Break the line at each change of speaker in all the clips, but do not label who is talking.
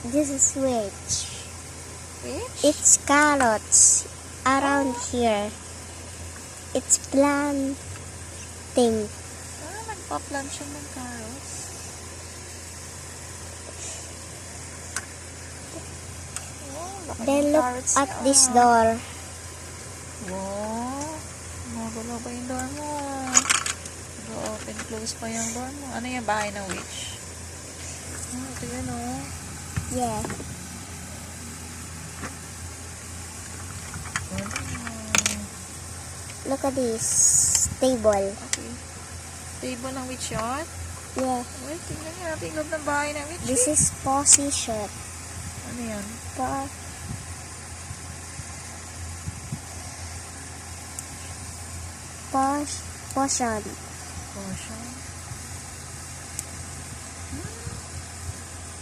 This is which?
Which?
It's carrots around here. It's planting.
Nagpa-plant siya ng carrots. Laki
Then
ng
look
carrots
at
niya.
this door.
Wow. Magulo pa yung door mo. Open, close pa yung door mo. Ano yung bahay ng witch? Ito yun, oh.
Yeah. Look at this table.
Okay. Table ng witch yun?
Yeah.
Wait, tingnan nga natin yung loob ng bahay ng witch.
This is position.
Ano yan?
Potion.
Potion.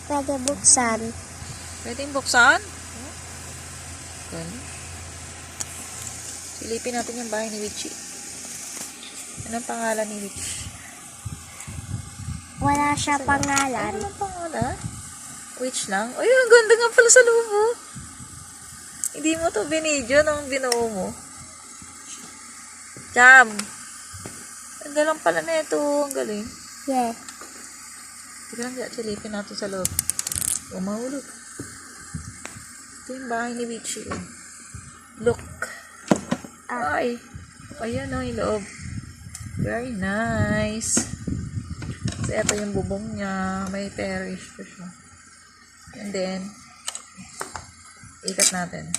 Pwede buksan.
Pwedeng buksan? Galing. Silipin natin yung bahay ni Witchy. Anong pangalan ni Witch?
Wala siya pangalan.
Anong pangalan? Witch lang? Ay, ang ganda nga pala sa loob mo. Hindi mo to binidyo nung binuo mo. Jam. Ang galang pala na ito. Ang galing.
Yeah.
Tignan nga, silipin natin sa loob. Umahulog. Ito yung bahay ni Witchy. Look. Ay. Ayan o, yung loob. Very nice. Kasi ito yung bubong niya. May terrace pa siya. And then, ikat natin.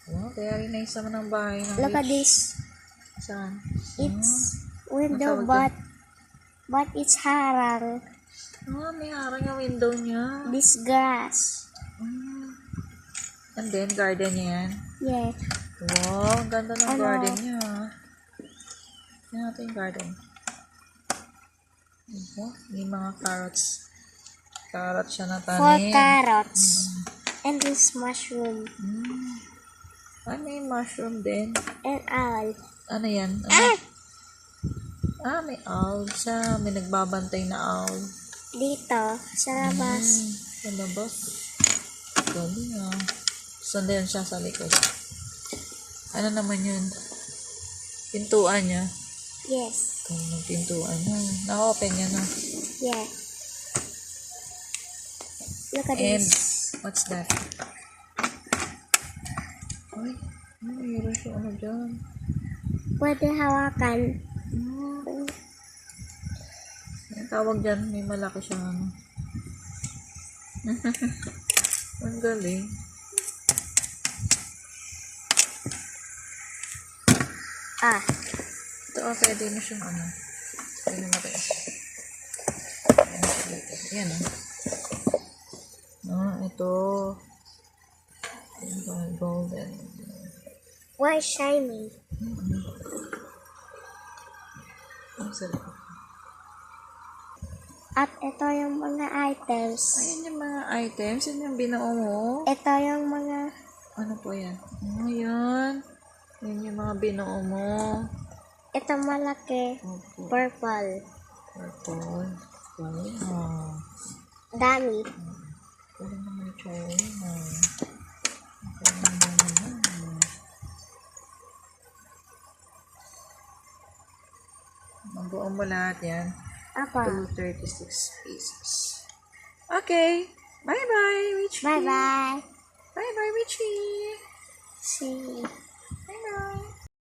Wow, very nice naman ang bahay ng
Look at
Witch.
this.
Saan?
It's window,
Matawag
but it's harang.
may harang yung window niya.
This grass.
And then, garden niya yan.
Yeah.
Wow, ang ganda ng
Ano?
garden niya. Tingnan natin yung garden. May mga carrots. Carrots siya na
4
tanim.
carrots. And this mushroom.
Ay, may mushroom din.
And owl.
Ano yan? Ano? May owl siya. May nagbabantay na owl.
Dito, sa labas.
Sa labas. Galing ah. Saan siya sa likod? Ano naman yun? Pintuan niya.
Yes.
Kung ng pintuan niya. Naka-open niya na.
Yeah. Look at
And,
this.
what's that? Ay, mayroon siya ano dyan.
Pwede hawakan.
Ang tawag dyan, may malaki siyang ano. Ang galing. Ito pwede mo siyang ano. Pwede mo kayo. Ayan ito. Golden.
Why shiny?
Ang sarap.
At ito yung mga items.
Ayan yung mga items. Yan yung binuo mo.
Ito yung mga...
Ano po yan? Ayan. Yan yung mga binuo mo.
Ito malaki.
Okay.
Purple.
Purple.
Dami.
Pwede naman China. Mabuo mo lahat yan.
Apa.
236 pieces. Okay. Bye-bye, Witchy.
Bye-bye.
Bye-bye, Witchy.
See.